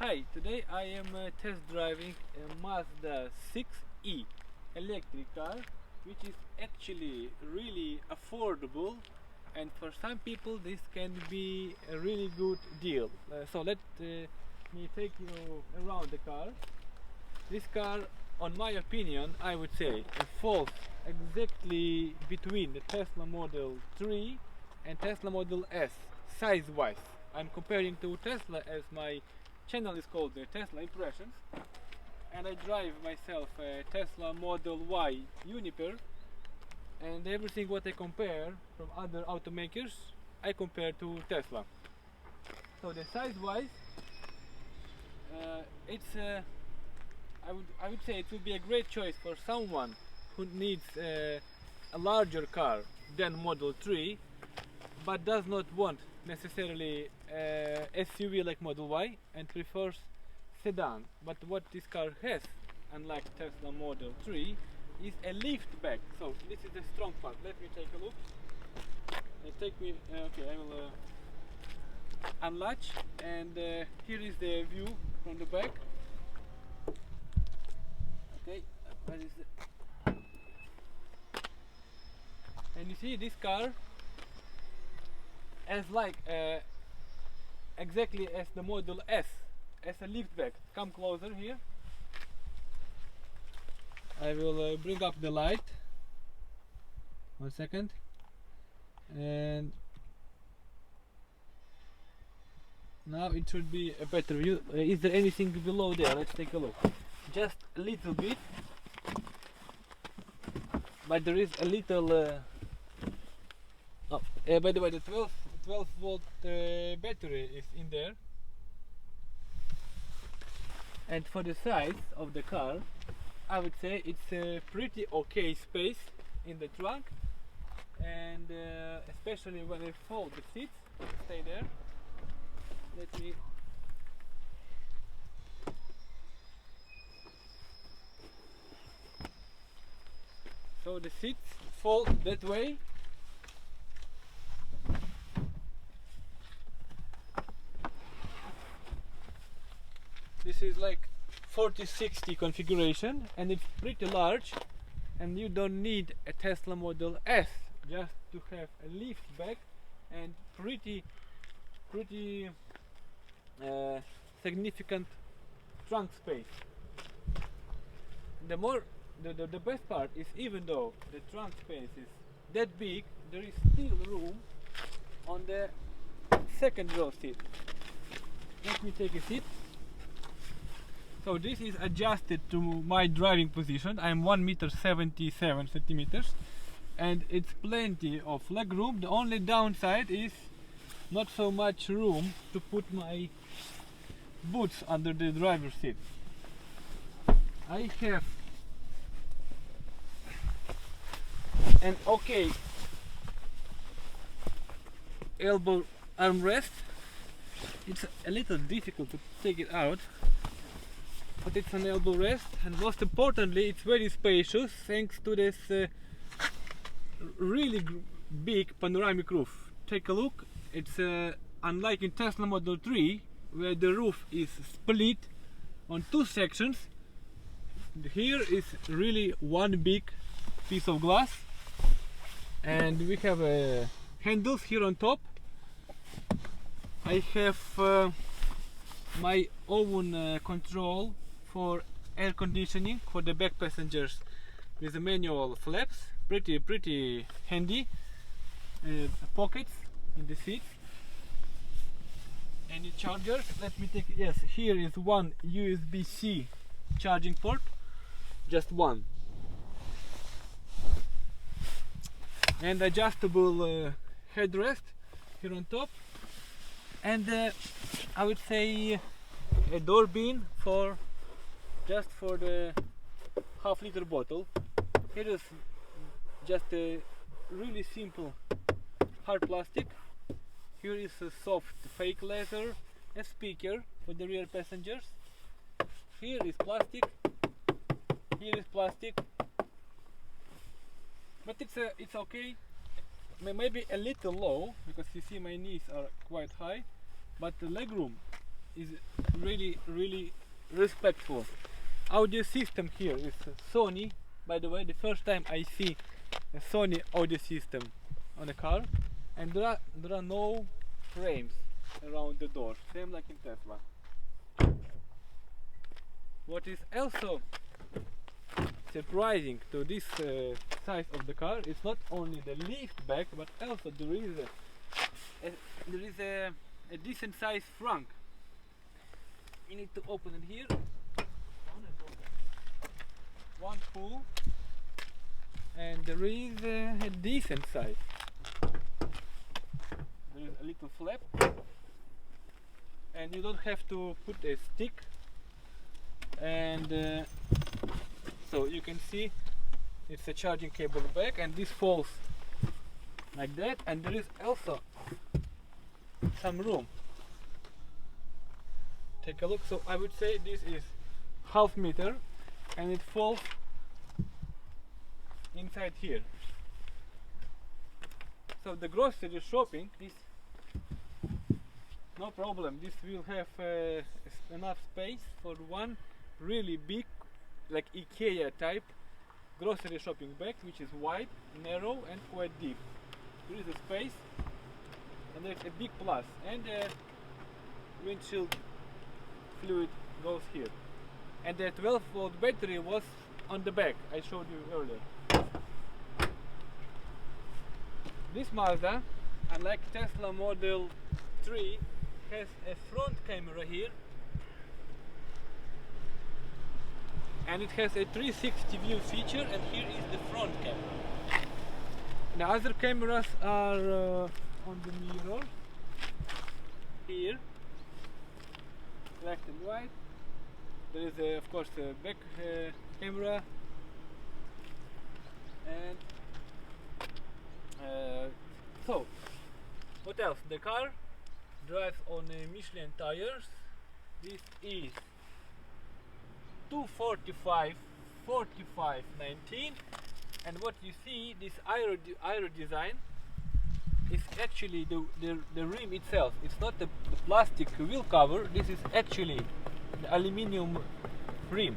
Hi, today I am test driving a Mazda 6e electric car, which is actually really affordable, and for some people this can be a really good deal. So let me take you around the car. This car, on my opinion, I would say falls exactly between the Tesla Model 3 and Tesla Model S size-wise. I'm comparing to Tesla, as my channel is called Tesla Impressions, and I drive myself a Tesla Model Y Uniper, and everything what I compare from other automakers I compare to Tesla. So the size-wise, I would say it would be a great choice for someone who needs a larger car than Model 3, but does not want necessarily SUV like Model Y and prefers sedan. But what this car has, unlike Tesla Model 3, is a lift back. So this is the strong part. Let me take a look. Okay, I will unlatch, and here is the view from the back. Okay, where is it? And you see this car as like exactly as the Model S, as a liftback. Come closer here. I will bring up the light. 1 second. And now it should be a better view. Is there anything below there? Let's take a look. Just a little bit, but there is a little. By the way, the 12 volt battery is in there, and for the size of the car, I would say it's a pretty okay space in the trunk, and especially when I fold the seats. Stay there. Let me. So the seats fold that way. This is like 40-60 configuration, and it's pretty large, and you don't need a Tesla Model S just to have a lift back and pretty significant trunk space. The best part is, even though the trunk space is that big, there is still room on the second row seat. Let me take a seat. So this is adjusted to my driving position. I am 1.77 meters, and it's plenty of leg room. The only downside is not so much room to put my boots under the driver's seat. I have an okay elbow armrest. It's a little difficult to take it out, but it's an elbow rest, and most importantly, it's very spacious thanks to this really big panoramic roof. Take a look. It's unlike in Tesla Model 3, where the roof is split on two sections. Here is really one big piece of glass, and we have handles here on top. I have my own control for air conditioning for the back passengers with the manual flaps. Pretty handy. Pockets in the seat. Any chargers? Let me take. Yes, here is one USB-C charging port. Just one. And adjustable headrest here on top. And I would say a door bin for just for the half-liter bottle. Here is just a really simple hard plastic. Here is a soft fake leather, a speaker for the rear passengers. Here is plastic. Here is plastic. But it's okay. Maybe a little low, because you see my knees are quite high, but the leg room is really respectful. Audio system here is Sony. By the way, the first time I see a Sony audio system on a car, and there are no frames around the door, same like in Tesla. What is also surprising to this size of the car is not only the lift back, but also there is a decent sized trunk. You need to open it here. One pull, and there is a decent size. There is a little flap, and you don't have to put a stick, and so you can see it's a charging cable back, and this falls like that, and there is also some room. Take a look. So I would say this is half meter, and it falls inside here. So the grocery shopping is no problem. This will have enough space for one really big, like IKEA type grocery shopping bag, which is wide, narrow, and quite deep. There is a space, and there's a big plus, and windshield fluid goes here. And the 12-volt battery was on the back, I showed you earlier. This Mazda, unlike Tesla Model 3, has a front camera here, and it has a 360 view feature, and here is the front camera. The other cameras are on the mirror here, left and right. There is of course a back camera, and so what else? The car drives on Michelin tires. This is 245 45 19, and what you see, this aero design is actually the rim itself. It's not the plastic wheel cover. This is actually the aluminium rim.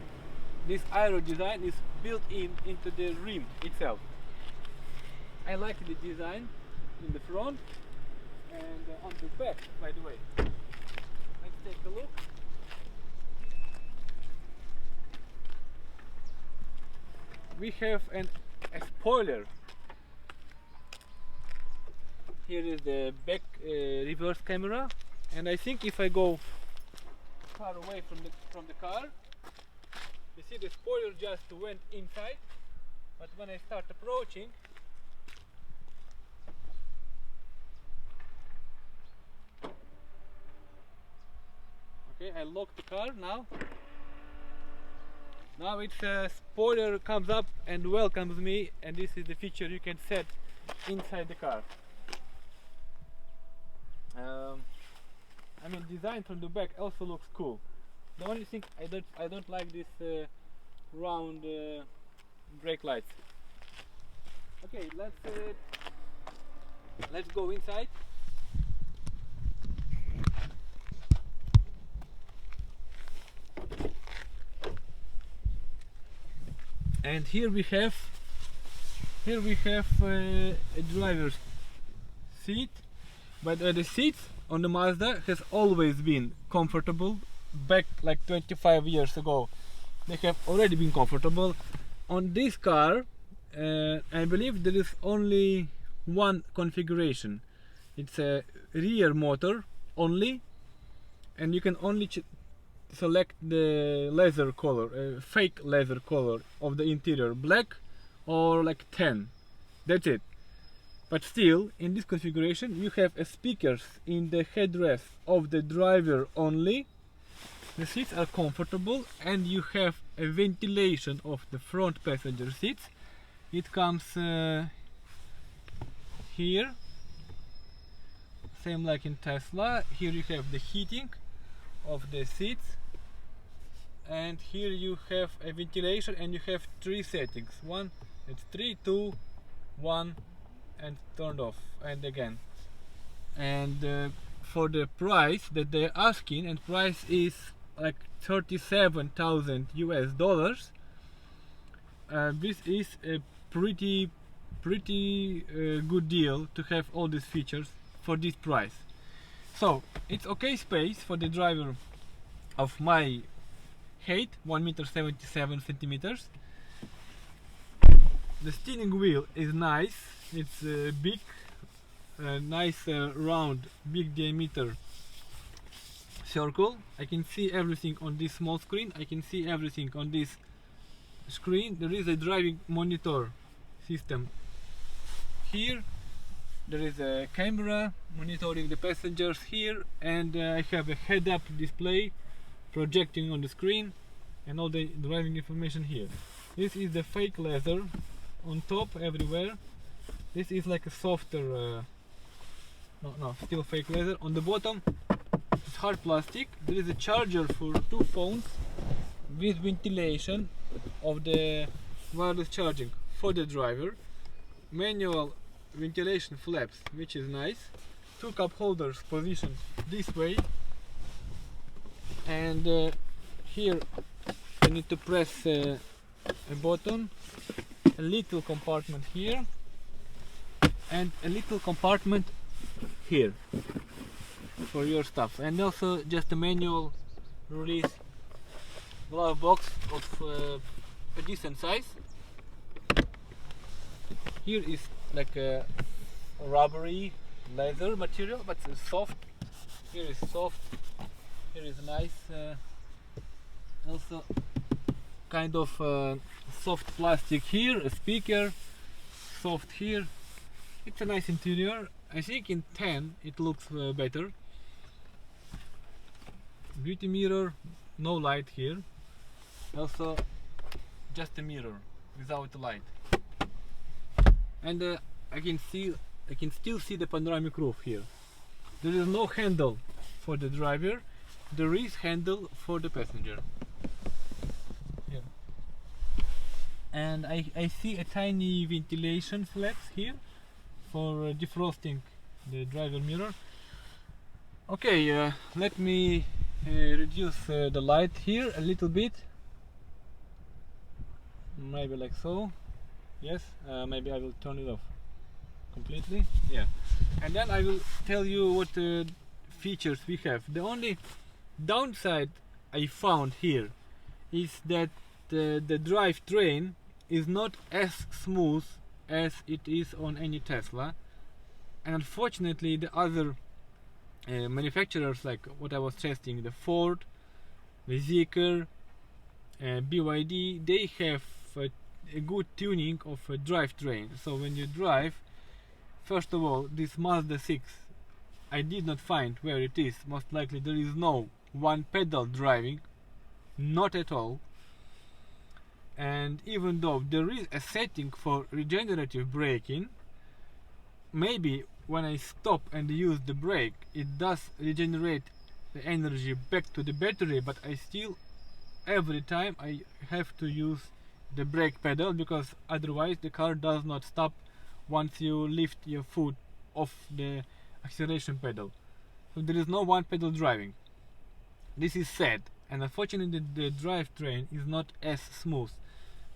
This aero design is built into the rim itself. I like the design in the front and on the back, by the way. Let's take a look. We have a spoiler. Here is the back reverse camera, and I think if I go far away from the car, you see the spoiler just went inside, but when I start approaching, okay, I lock the car now. Now its spoiler comes up and welcomes me, and this is the feature you can set inside the car. I mean, design from the back also looks cool. The only thing I don't like this round brake lights. Okay, let's go inside. And here we have a driver's seat, but the seats on the Mazda has always been comfortable. Back like 25 years ago, they have already been comfortable. On this car, I believe there is only one configuration. It's a rear motor only, and you can only select the leather color, fake leather color of the interior, black or like tan. That's it. But still, in this configuration, you have speakers in the headrest of the driver only. The seats are comfortable, and you have a ventilation of the front passenger seats. It comes here, same like in Tesla. Here you have the heating of the seats, and here you have a ventilation, and you have three settings. One, it's 3, 2, 1, and turned off, and again. And for the price that they're asking, and price is like 37,000 US dollars. This is a pretty good deal to have all these features for this price. So it's okay space for the driver of my height, 1.77 meters. The steering wheel is nice. It's big, nice round, big diameter circle. I can see everything on this small screen. I can see everything on this screen. There is a driving monitor system here. There is a camera monitoring the passengers here, and I have a head-up display projecting on the screen and all the driving information here. This is the fake leather on top everywhere. This is like a softer still fake leather. On the bottom it's hard plastic. There is a charger for 2 phones with ventilation of the wireless charging for the driver. Manual ventilation flaps, which is nice. 2 cup holders positioned this way, and here I need to press a button. A little compartment here and a little compartment here for your stuff, and also just a manual release glove box of a decent size. Here is like a rubbery leather material, but it's soft. Here is soft. Here is nice. Also kind of soft plastic here. A speaker, soft here. It's a nice interior. I think in 10 it looks better. Beauty mirror, no light here. Also just a mirror without light. And I can still see the panoramic roof here. There is no handle for the driver. There is handle for the passenger. Here. And I see a tiny ventilation flaps here for defrosting the driver mirror. Okay, let me reduce the light here a little bit. Maybe like so. Yes, maybe I will turn it off completely. Yeah, and then I will tell you what features we have. The only downside I found here is that the drivetrain is not as smooth as it is on any Tesla, and unfortunately the other manufacturers, like what I was testing, the Ford, the Zeekr, BYD, they have a good tuning of a drivetrain. So when you drive, first of all, this Mazda 6, I did not find where it is. Most likely there is no one pedal driving, not at all. And even though there is a setting for regenerative braking, maybe when I stop and use the brake, it does regenerate the energy back to the battery, but I still, every time I have to use the brake pedal, because otherwise the car does not stop once you lift your foot off the acceleration pedal. So there is no one pedal driving. This is sad, and unfortunately the drivetrain is not as smooth.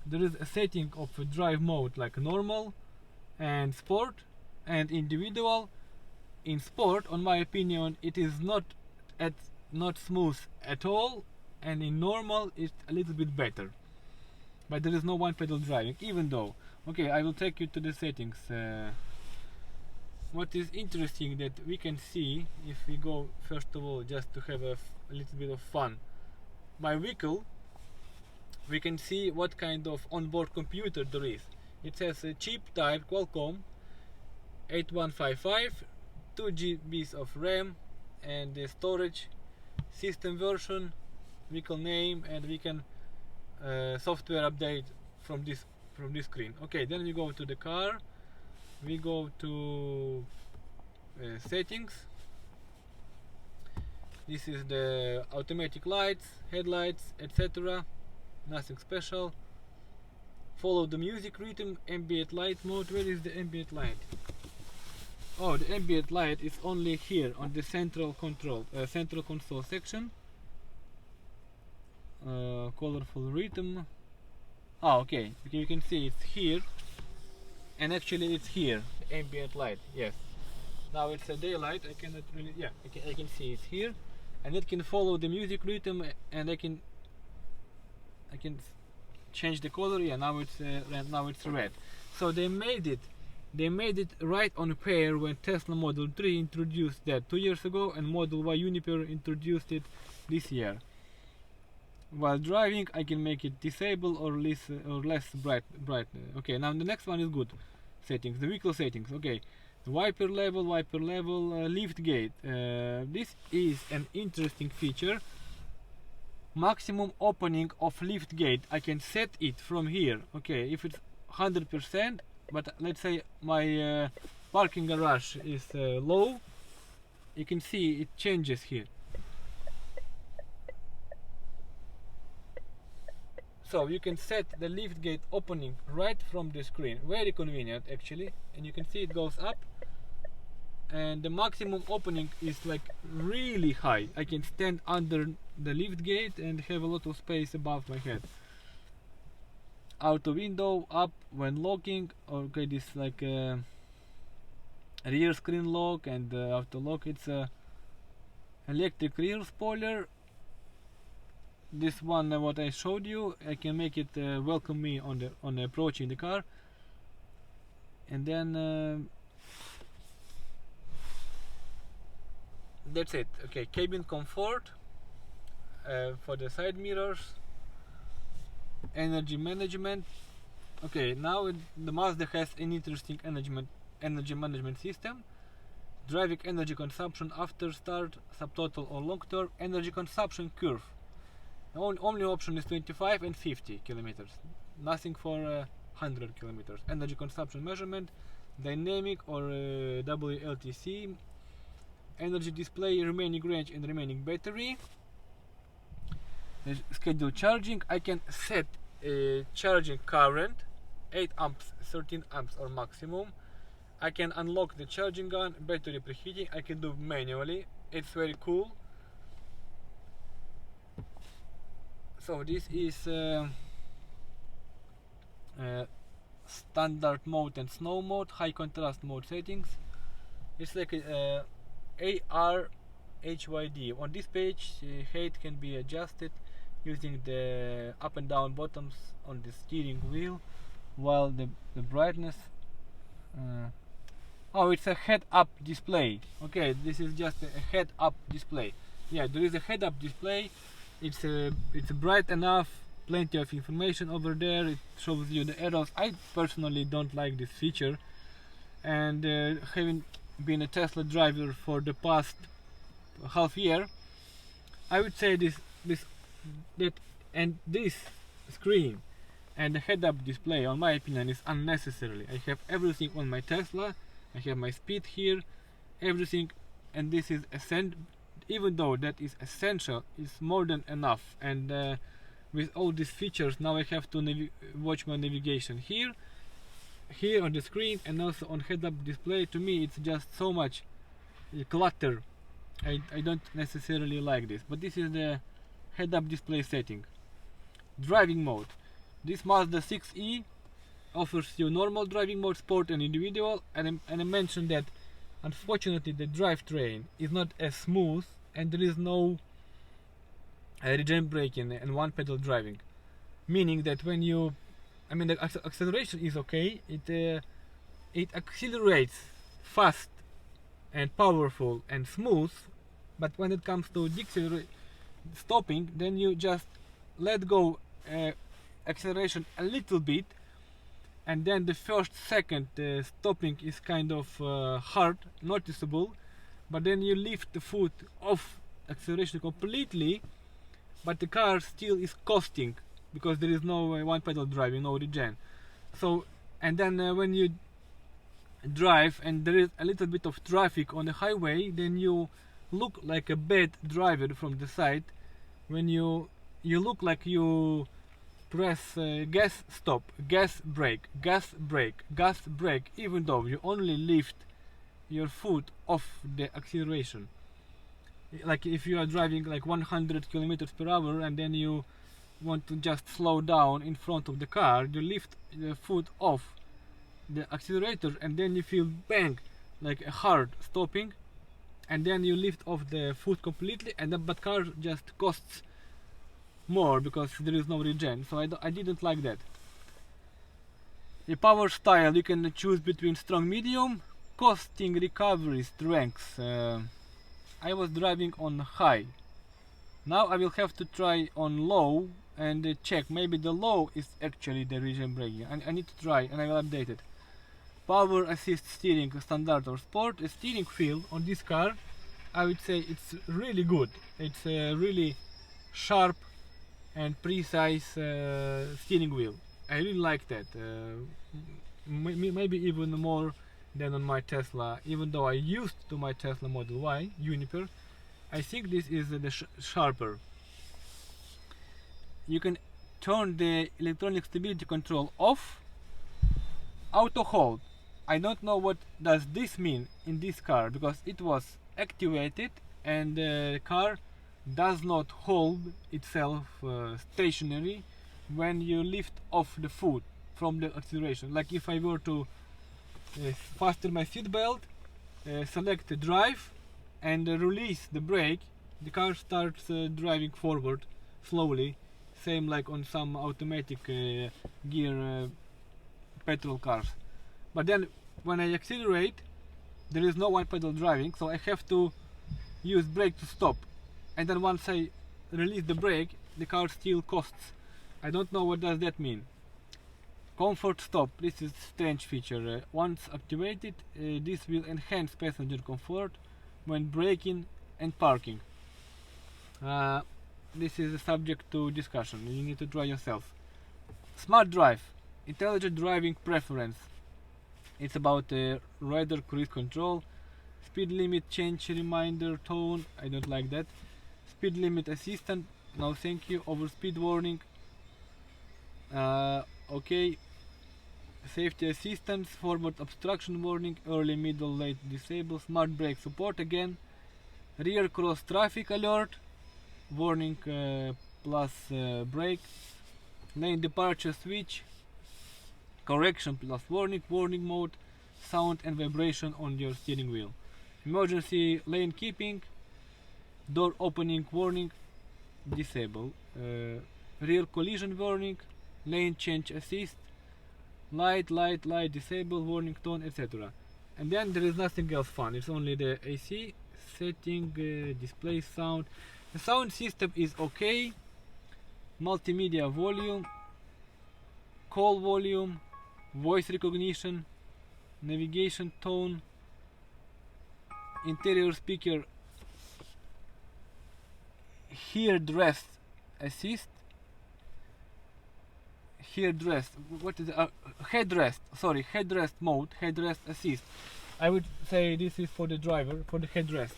There is a setting of a drive mode like normal and sport and individual. In sport, on my opinion, it is not smooth at all, and in normal it's a little bit better. But there is no one pedal driving, even though, okay, I will take you to the settings. What is interesting that we can see, if we go first of all just to have a little bit of fun, my vehicle, we can see what kind of onboard computer there is. It has a chip type Qualcomm 8155, 2 GB of RAM, and the storage, system version, vehicle name, and we can software update from this screen. Okay, then we go to the car, we go to settings. This is the automatic lights, headlights, etc. Nothing special. Follow the music rhythm, ambient light mode. Where is the ambient light? Oh, the ambient light is only here on the central console section. Colorful rhythm. Oh, okay. You can see it's here, and actually it's here. The ambient light. Yes. Now it's a daylight. I cannot really. Yeah, I can see it here, and it can follow the music rhythm, and I can change the color. Yeah, now it's red. So they made it right on pair when Tesla Model 3 introduced that 2 years ago, and Model Y Uniper introduced it this year. While driving, I can make it disable or less bright. Okay, now the next one is good settings. The vehicle settings. Okay, the wiper level, lift gate. This is an interesting feature. Maximum opening of lift gate. I can set it from here. Okay, if it's 100%, but let's say my parking garage is low, you can see it changes here. So you can set the lift gate opening right from the screen. Very convenient actually, and you can see it goes up, and the maximum opening is like really high. I can stand under the lift gate and have a lot of space above my head. Auto window up when locking. Okay, this like rear screen lock and auto lock. It's a electric rear spoiler. This one, what I showed you, I can make it welcome me on approaching the car, and then that's it. Okay, cabin comfort for the side mirrors, energy management. Okay, now the Mazda has an interesting energy management system. Driving energy consumption after start, subtotal or long term, energy consumption curve. The only option is 25 and 50 kilometers, nothing for 100 kilometers. Energy consumption measurement, dynamic or WLTC, energy display, remaining range and remaining battery. Schedule charging. I can set charging current 8 amps, 13 amps or maximum. I can unlock the charging gun, battery preheating. I can do manually. It's very cool. So this is standard mode and snow mode, high contrast mode settings. It's like AR HYD. On this page, height can be adjusted using the up and down buttons on the steering wheel, while the brightness. Oh, it's a head-up display. Okay, this is just a head-up display. Yeah, there is a head-up display. It's bright enough, plenty of information over there. It shows you the arrows. I personally don't like this feature, and having been a Tesla driver for the past half year, I would say this screen and the head-up display, on my opinion, is unnecessary. I have everything on my Tesla. I have my speed here, everything, and this is essential. Even though that is essential, it's more than enough. And with all these features, now I have to watch my navigation here on the screen, and also on head-up display. To me, it's just so much clutter. I don't necessarily like this, but this is the head-up display setting. Driving mode. This Mazda 6e offers you normal driving mode, sport and individual, and I mentioned that unfortunately the drivetrain is not as smooth, and there is no regen braking and one pedal driving, meaning that when you, the acceleration is okay, it accelerates fast and powerful and smooth, but when it comes to stopping, then you just let go acceleration a little bit, and then the first second stopping is kind of hard, noticeable, but then you lift the foot off acceleration completely, but the car still is coasting because there is no one pedal driving, no regen. So, and then when you drive and there is a little bit of traffic on the highway, then you look like a bad driver from the side. When you look like you press gas stop, gas brake, gas brake, gas brake, even though you only lift your foot off the acceleration. Like if you are driving like 100 kilometers per hour and then you want to just slow down in front of the car, you lift the foot off the accelerator and then you feel bang, like a hard stopping, and then you lift off the foot completely, and the but car just costs more because there is no regen. So I didn't like that. The power style, you can choose between strong, medium, costing, recovery, strengths. I was driving on high. Now I will have to try on low and check. Maybe the low is actually the regen braking. I need to try and I will update it. Power assist steering, standard or sport. A steering feel on this car, I would say it's really good. It's a really sharp and precise steering wheel. I really like that. Maybe even more than on my Tesla. Even though I used to my Tesla Model Y Uniper, I think this is the sharper. You can turn the electronic stability control off. Auto hold. I don't know what does this mean in this car, because it was activated and the car does not hold itself stationary when you lift off the foot from the acceleration. Like if I were to fasten my seat belt, select the drive and release the brake, the car starts driving forward slowly, same like on some automatic gear petrol cars. But then when I accelerate, there is no one pedal driving, so I have to use brake to stop, and then once I release the brake, the car still coasts. I don't know what does that mean. Comfort stop, this is strange feature. Once activated, this will enhance passenger comfort when braking and parking. This is a subject to discussion, you need to try yourself. Smart drive, intelligent driving preference. It's about rider cruise control, speed limit change reminder tone, I don't like that. Speed limit assistant, no thank you. Overspeed warning, okay. Safety assistance, forward obstruction warning, early, middle, late disable. Smart brake support again. Rear cross traffic alert, warning plus brake. Lane departure switch, correction plus warning, warning mode, sound and vibration on your steering wheel. Emergency lane keeping, door opening warning, disable. Rear collision warning, lane change assist, light, disable, warning tone, etc. And then there is nothing else fun, it's only the AC setting, display sound. The sound system is okay. Multimedia volume, call volume, voice recognition, navigation tone, interior speaker, headrest assist, headrest, what is headrest, sorry, headrest mode, headrest assist. I would say this is for the driver, for the headrest.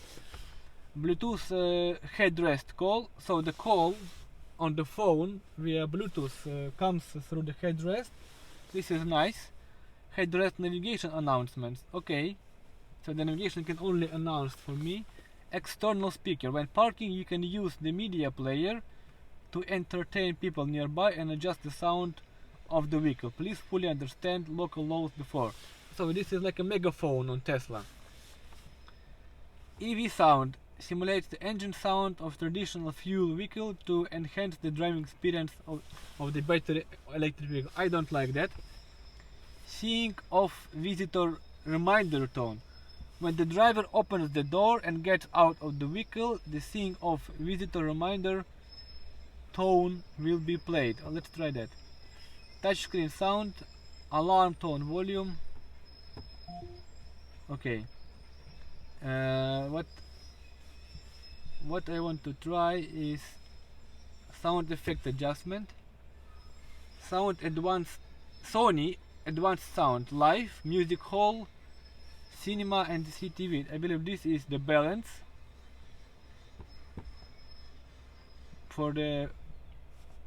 Bluetooth headrest call, so the call on the phone via Bluetooth comes through the headrest. This is nice. Headrest navigation announcements, okay, so the navigation can only announce for me. External speaker, when parking you can use the media player to entertain people nearby and adjust the sound of the vehicle. Please fully understand local laws before. So this is like a megaphone on Tesla. EV sound simulates the engine sound of traditional fuel vehicle to enhance the driving experience of the battery electric vehicle. I don't like that. Seeing off visitor reminder tone. When the driver opens the door and gets out of the vehicle, the seeing off visitor reminder tone will be played. Let's try that. Touchscreen sound, alarm tone volume. Okay. What I want to try is sound effect adjustment, sound advanced, Sony advanced sound, live, music hall, cinema and CTV. I believe this is the balance for the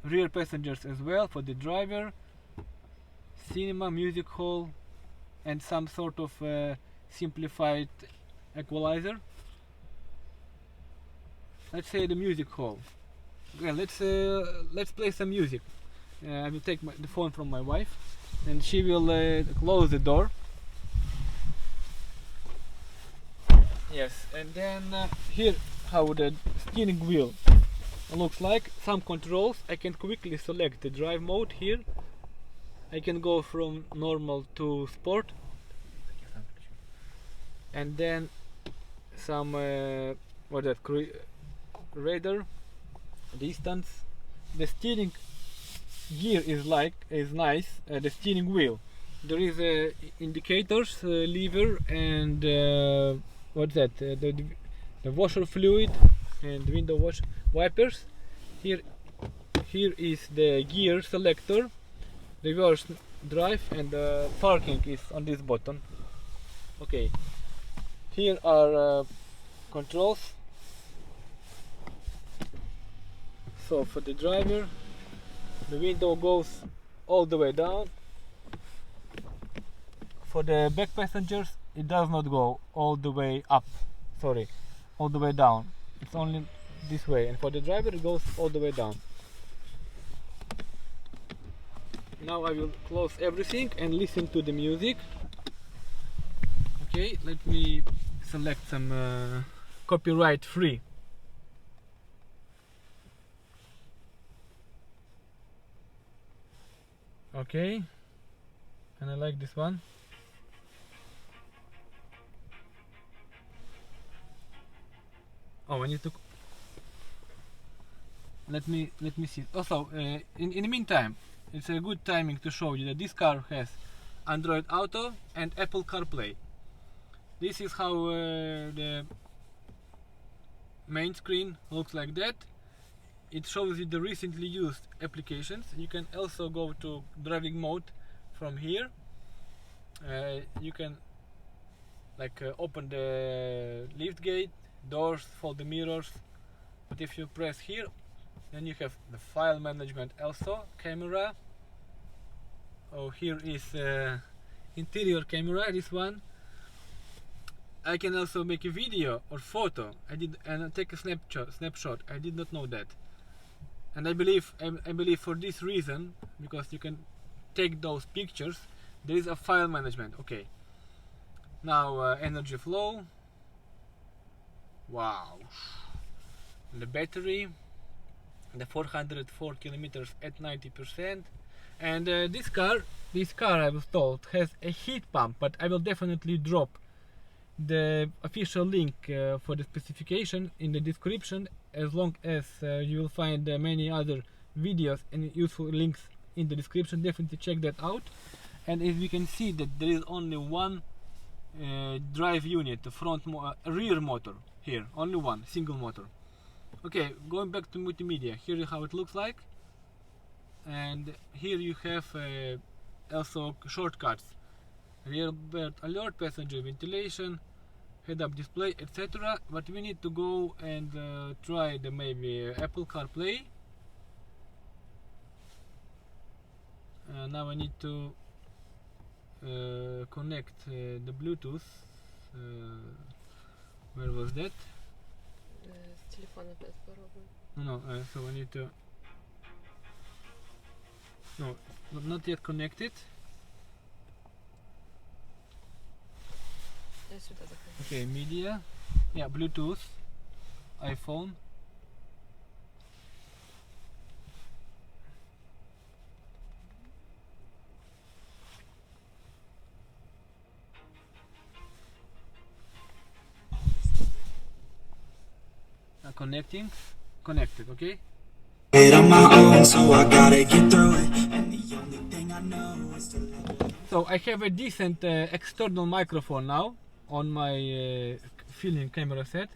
rear passengers as well, for the driver, cinema, music hall and some sort of simplified equalizer. Let's say the music hall. Okay, let's play some music. I will take the phone from my wife, and she will close the door. Yes, and then here how the steering wheel looks like. Some controls. I can quickly select the drive mode here. I can go from normal to sport, and then some radar distance. The steering gear is nice. The steering wheel, there is indicators, lever, and the washer fluid and window wash wipers. Here is the gear selector, reverse drive, and parking is on this button. Okay, here are controls. So for the driver, the window goes all the way down. For the back passengers, it does not go all the way up, all the way down. It's only this way, and for the driver it goes all the way down. Now I will close everything and listen to the music. Okay, let me select some copyright free. Okay, and I like this one. Oh, I need to. Let me see. Also, in the meantime, it's a good timing to show you that this car has Android Auto and Apple CarPlay. This is how the main screen looks like that. It shows you the recently used applications. You can also go to driving mode from here. You can open the lift gate, doors, fold the mirrors. But if you press here, then you have the file management, also camera. Oh, here is interior camera, this one. I can also make a video or photo. And take a snapshot. I did not know that. And I believe for this reason, because you can take those pictures, there is a file management. Okay. Now energy flow. Wow. The battery, the 404 kilometers at 90%. And this car I was told has a heat pump, but I will definitely drop the official link for the specification in the description, as long as you will find many other videos and useful links in the description. Definitely check that out. And as we can see that there is only one drive unit, the rear motor here, only one single motor. Okay, going back to multimedia, here is how it looks like, and here you have also shortcuts: rear bird alert, passenger ventilation, head-up display, etc. But we need to go and try the maybe Apple CarPlay. Now I need to connect the Bluetooth. Where was that? С телефона опять попробуй. No, so I need to. No, not yet connected. Я сюда захожу. Okay, media. Yeah, Bluetooth, iPhone. Connected, okay? On my own, so I gotta get through it. And the only thing I know is to live. So I have a decent external microphone now on my film camera set,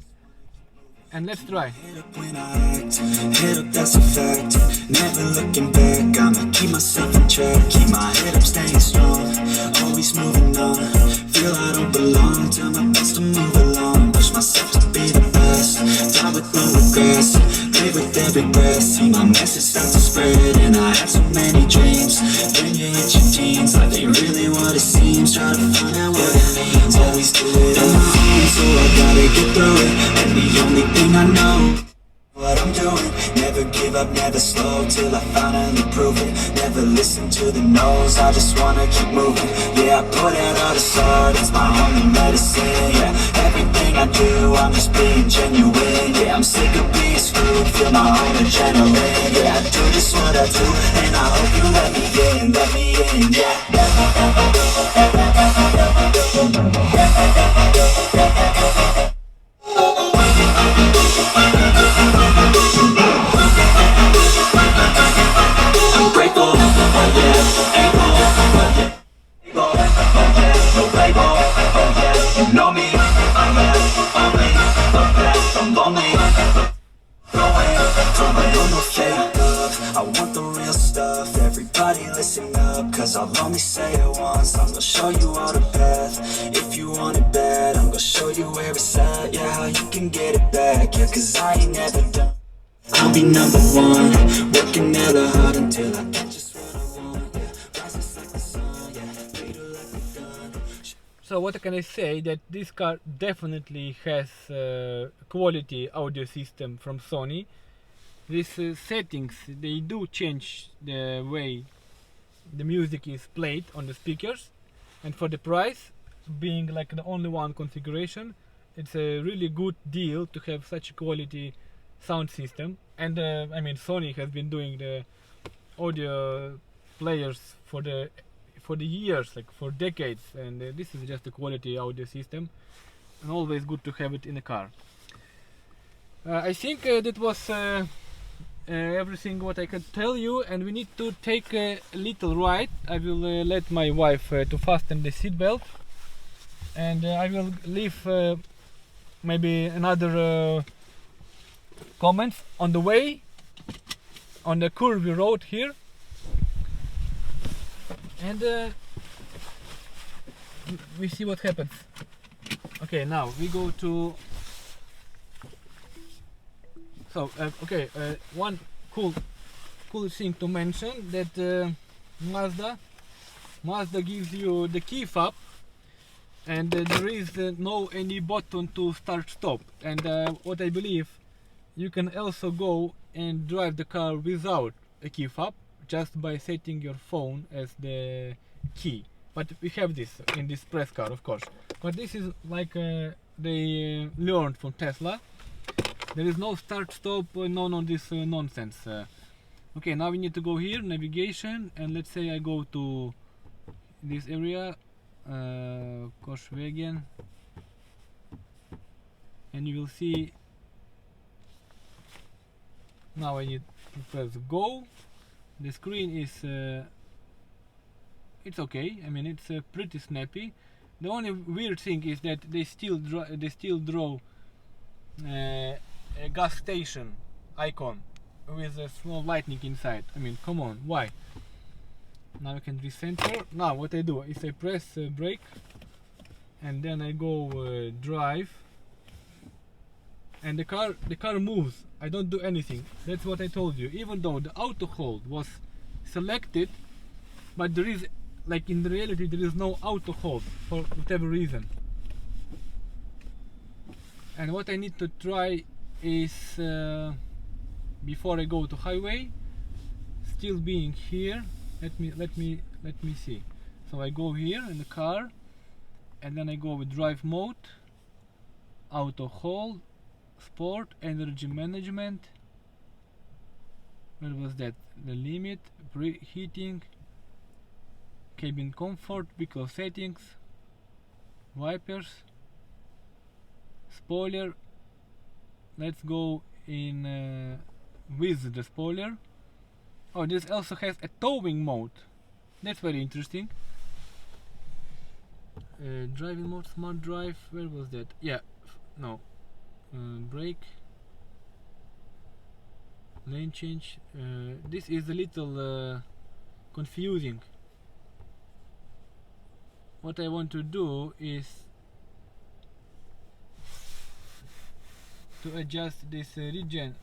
and let's try. When I act, head up, that's a fact. Never looking back, I'ma keep myself in check. Keep my head up, staying strong. Always moving on. Feel I don't belong. Try my best to move along. Push myself to be the best. Die with no regrets. Live with every perfect breath. See my message start to spread, and I have so many dreams. Then you hit your teens, life ain't really what it seems. Try to find out what it means, always do it on my own, so I gotta get through it. And the only thing I know, what I'm doing, never give up, never slow, till I finally prove it. Never listen to the no's, I just wanna keep moving. Yeah, I put out all this art, it's my only medicine. Yeah, everything I do, I'm just being genuine. Yeah, I'm sick of being screwed, feel my own adrenaline. Yeah, I do just what I do, and I hope you let me in, yeah. I'm grateful, oh yeah, able, oh yeah, able, oh yeah, no label, oh yeah, you know me, oh yeah, only, the best, I'm lonely, going from a no fake love, I want the real stuff, everybody listen up, cause I'll only say it once, I'm gonna show you all the path, if you want it bad, I'm gonna show you where it's at, yeah, how you can get it back, yeah, cause I ain't never done. I'll be number one, working hella hard until I get just what I want. Yeah, rises like the sun, yeah, later like we've done. So what can I say? That this car definitely has quality audio system from Sony. These settings, they do change the way the music is played on the speakers, and for the price, being like the only one configuration, it's a really good deal to have such a quality sound system. And I mean, Sony has been doing the audio players for the years, like for decades, and this is just a quality audio system, and always good to have it in a car. I think that was everything what I could tell you, and we need to take a little ride. I will let my wife to fasten the seatbelt, and I will leave maybe another comments on the way on the curvy road here, and we see what happens. Okay, now we go to one cool thing to mention, that Mazda gives you the key fob, and there is no any button to start stop, and what I believe, you can also go and drive the car without a key fob, just by setting your phone as the key. But we have this in this press car, of course. But this is like they learned from Tesla. There is no start stop, no this nonsense. Okay, now we need to go here, navigation, and let's say I go to this area, Korsvägen, and you will see. Now I need to press go. The screen is it's okay. I mean, it's pretty snappy. The only weird thing is that they still draw a gas station icon with a small lightning inside. I mean, come on, why? Now I can recenter. Now what I do is I press brake, and then I go drive, and the car moves. I don't do anything. That's what I told you. Even though the auto hold was selected, but there is, like in reality, there is no auto hold for whatever reason. And what I need to try is before I go to highway, still being here. Let me see. So I go here in the car, and then I go with drive mode, auto hold, sport, energy management. Where was that? The limit, preheating, cabin comfort, vehicle settings, wipers, spoiler. Let's go in with the spoiler. Oh, this also has a towing mode. That's very interesting. Driving mode, smart drive. Where was that? Yeah, no. Brake, lane change. This is a little confusing. What I want to do is to adjust this regen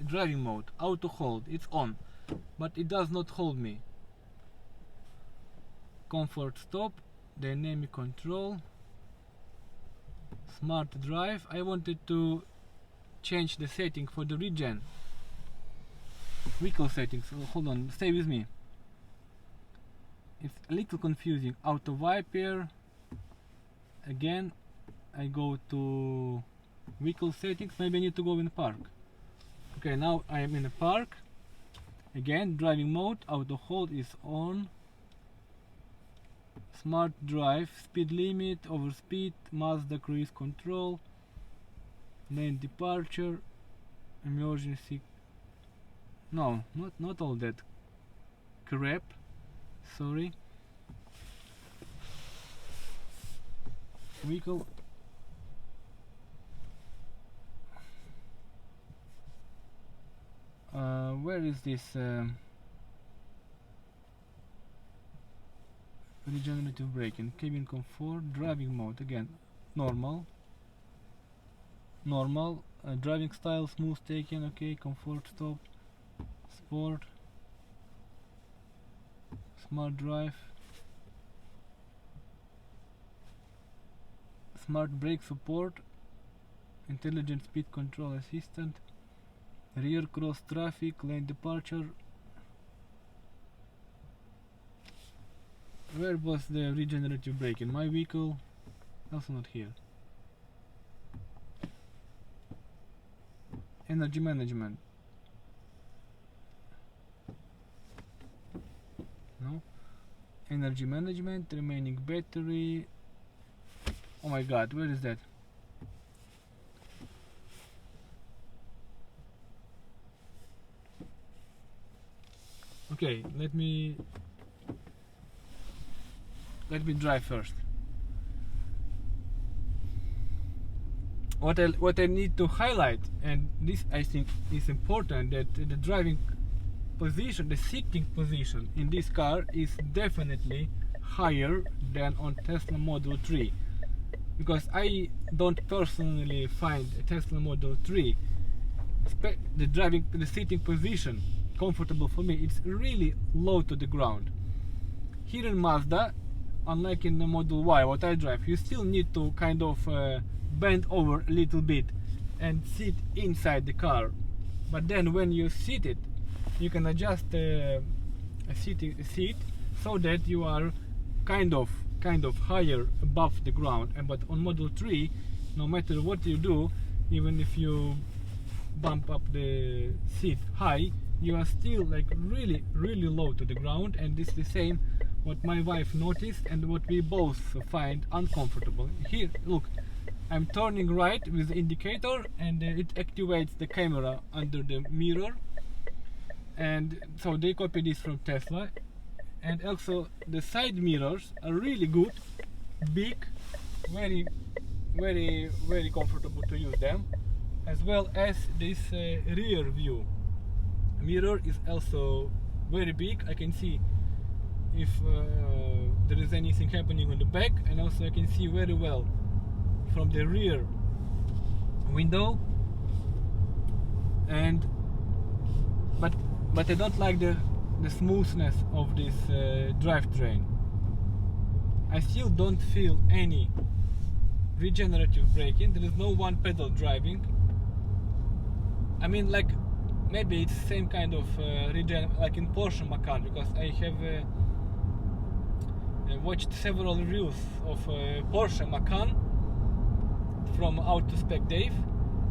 driving mode. Auto hold, it's on, but it does not hold me. Comfort stop, dynamic control, smart drive. I wanted to change the setting for the regen. Vehicle settings, hold on, stay with me. It's a little confusing. Auto wiper. Again, I go to vehicle settings. Maybe I need to go in park. Okay, now I am in a park. Again, driving mode. Auto hold is on. Smart drive. Speed limit. Overspeed. Mazda cruise control. Lane departure. Emergency. No, not all that crap. Sorry. Vehicle. Where is this regenerative braking? Cabin comfort, driving mode. Again, normal. Driving style, smooth taking. Okay, comfort stop, sport, smart drive, smart brake support, intelligent speed control assistant, rear cross traffic, lane departure. Where was the regenerative braking? My vehicle, also not here. Energy management. No. Energy management, remaining battery. Oh my god, where is that? Okay, let me drive first. What I need to highlight, and this I think is important, that the driving position, the sitting position in this car is definitely higher than on Tesla Model 3, because I don't personally find a Tesla Model 3 the sitting position comfortable for me. It's really low to the ground. Here in Mazda, unlike in the Model Y, what I drive, you still need to kind of bend over a little bit and sit inside the car. But then when you sit it, you can adjust a seat so that you are kind of higher above the ground. But on Model 3, no matter what you do, even if you bump up the seat high, you are still like really low to the ground. And this is the same what my wife noticed and what we both find uncomfortable. Here, look, I'm turning right with the indicator, and it activates the camera under the mirror, and so they copy this from Tesla. And also the side mirrors are really good, big, very comfortable to use them, as well as this rear view mirror is also very big. I can see if there is anything happening on the back, and also I can see very well from the rear window. And but I don't like the smoothness of this drivetrain. I still don't feel any regenerative braking. There is no one pedal driving. I mean, like, maybe it's the same kind of like in Porsche Macan, because I have watched several reviews of Porsche Macan from Autospec Dave,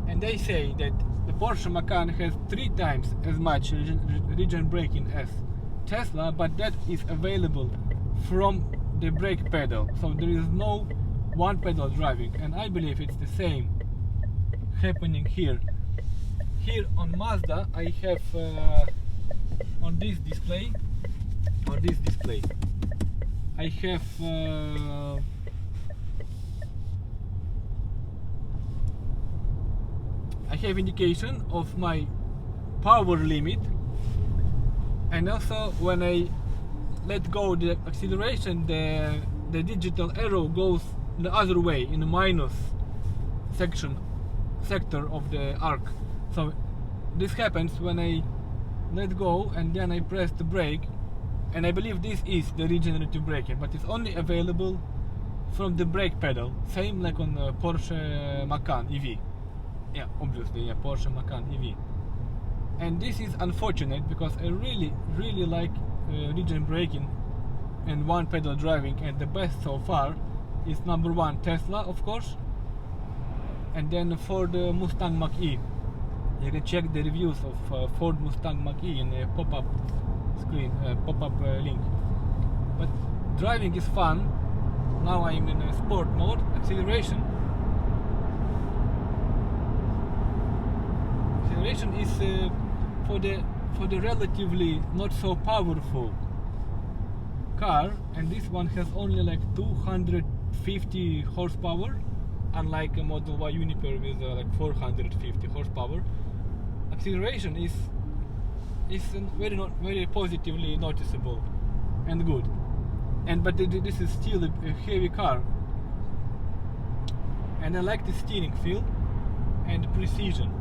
and they say that the Porsche Macan has 3 times as much regen braking as Tesla, but that is available from the brake pedal, so there is no one pedal driving. And I believe it's the same happening here. Here on Mazda, I have on this display, I have indication of my power limit, and also when I let go the acceleration, the digital arrow goes the other way in the minus section sector of the arc. So this happens when I let go and then I press the brake, and I believe this is the regenerative braking, but it's only available from the brake pedal, same like on Porsche Macan EV. Yeah, obviously, yeah, Porsche Macan EV. And this is unfortunate because I really like regen braking and one pedal driving, and the best so far is number one Tesla, of course, and then Ford Mustang Mach-E. You can check the reviews of Ford Mustang Mach-E in a pop-up screen, pop-up link. But driving is fun. Now I'm in a sport mode. Acceleration is for the relatively not so powerful car, and this one has only like 250 horsepower, unlike a Model Y Uniper with like 450 horsepower. Acceleration is very positively noticeable and good. But this is still a heavy car, and I like the steering feel and precision.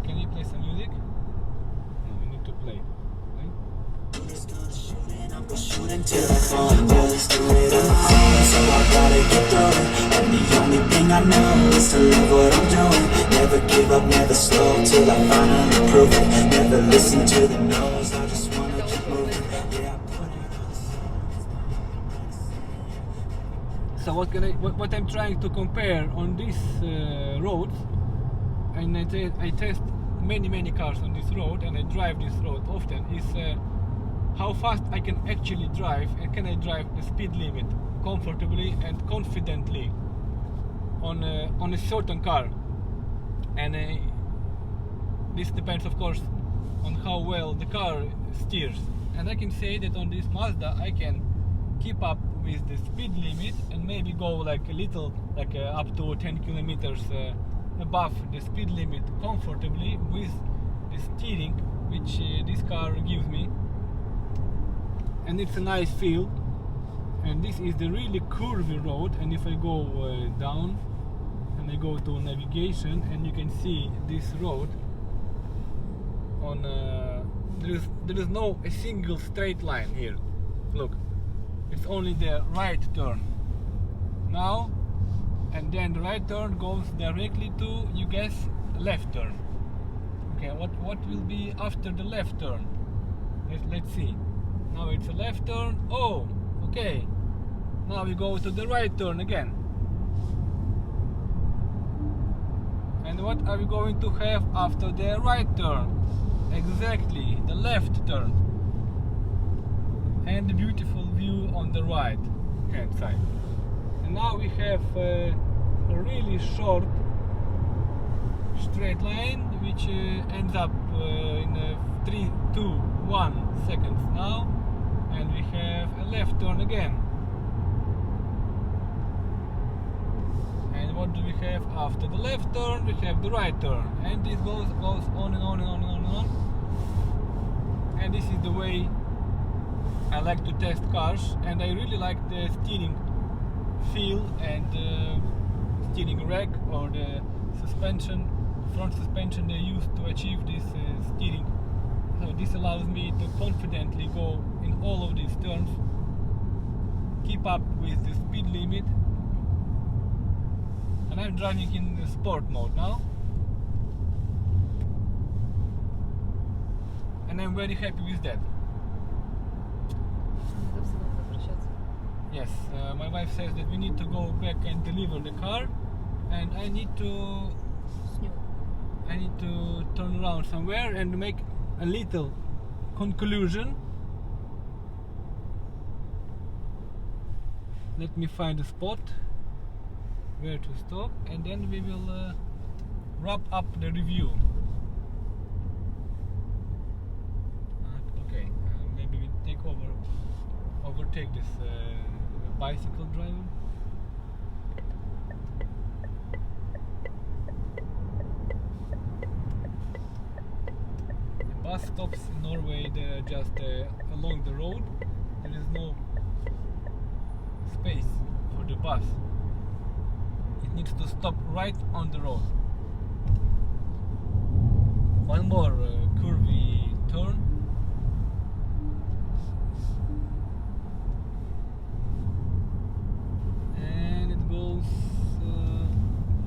Can you play some music? No, we need to play. I'm gonna shoot until I fall. Just do it on my own, so I gotta get through it. And the only thing I know is to love what I'm doing. Never give up, never slow, till I finally prove it. Never listen to the no's, I just wanna keep moving. Yeah, I put it on. So what I'm trying to compare on these roads, and I test many cars on this road, and I drive this road often, is how fast I can actually drive, and can I drive the speed limit comfortably and confidently on a certain car. And this depends, of course, on how well the car steers. And I can say that on this Mazda I can keep up with the speed limit and maybe go like a little, like up to 10 kilometers above the speed limit comfortably with the steering which this car gives me. And it's a nice feel. And this is the really curvy road, and if I go down and I go to navigation, and you can see this road on there is no a single straight line here. Look, it's only the right turn now, and then the right turn goes directly to, you guess, left turn. Okay, what will be after the left turn? Let's see. Now it's a left turn. Oh, okay. Now we go to the right turn again. And what are we going to have after the right turn? Exactly, the left turn. And the beautiful view on the right hand side. And now we have a really short straight line which ends up in 3, 2, 1 seconds now, and we have a left turn again. And what do we have after the left turn? We have the right turn, and this goes on and on and on and on and on. And this is the way I like to test cars, and I really like the steering feel and steering rack, or the suspension, front suspension they use to achieve this steering. So this allows me to confidently go in all of these turns, keep up with the speed limit, and I'm driving in the sport mode now, and I'm very happy with that. Yes, my wife says that we need to go back and deliver the car, and I need to turn around somewhere and make a little conclusion. Let me find a spot where to stop, and then we will wrap up the review. Okay, maybe we overtake this bicycle driver. bus stops in Norway, they're just along the road. There is no space for the bus. It needs to stop right on the road. One more curvy turn. And it goes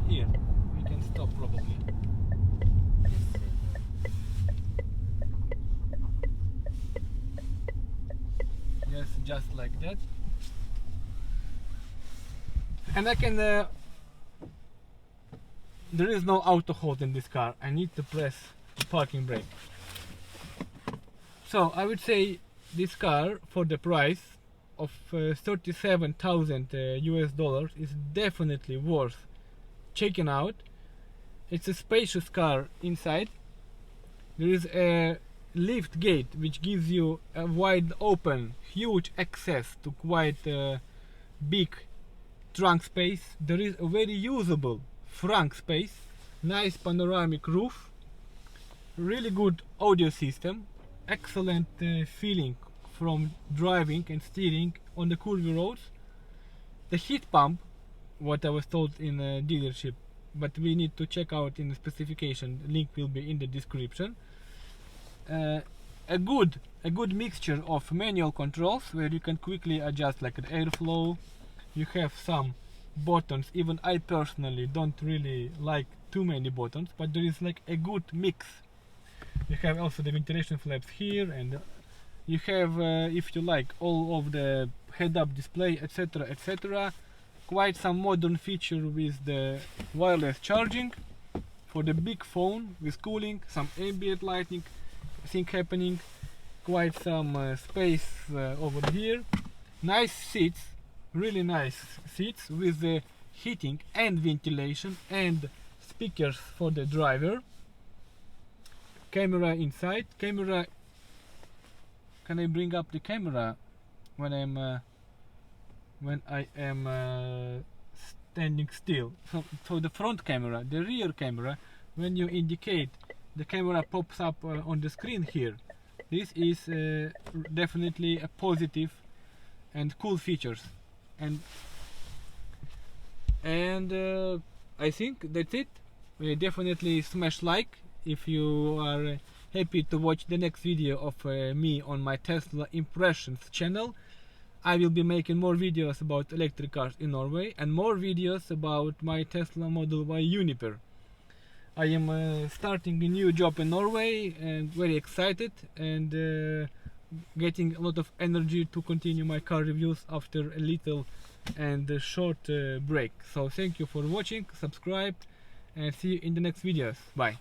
here. We can stop probably. Yes, just like that. And I can there is no auto hold in this car. I need to press the parking brake. So I would say this car, for the price of 37,000 US dollars, is definitely worth checking out. It's a spacious car inside. There is a lift gate which gives you a wide open, huge access to quite big trunk space. There is a very usable front space, nice panoramic roof, really good audio system, excellent feeling from driving and steering on the curvy roads. The heat pump, what I was told in a dealership, but we need to check out in the specification. Link will be in the description. A good mixture of manual controls where you can quickly adjust like an airflow. You have some buttons. Even I personally don't really like too many buttons, but there is like a good mix. You have also the ventilation flaps here, and you have, if you like, all of the head-up display, etc., etc. Quite some modern feature with the wireless charging for the big phone with cooling, some ambient lighting thing happening, quite some space over here. Nice seats, really nice seats with the heating and ventilation and speakers for the driver. Camera inside. Camera. Can I bring up the camera when I am standing still? So the front camera, the rear camera, when you indicate, the camera pops up on the screen here. This is definitely a positive and cool features. And I think that's it. Definitely smash like if you are happy to watch the next video of me on my Tesla Impressions channel. I will be making more videos about electric cars in Norway and more videos about my Tesla Model Y Uniper. I am starting a new job in Norway and very excited, and getting a lot of energy to continue my car reviews after a little and a short break. So thank you for watching, subscribe, and see you in the next videos. Bye.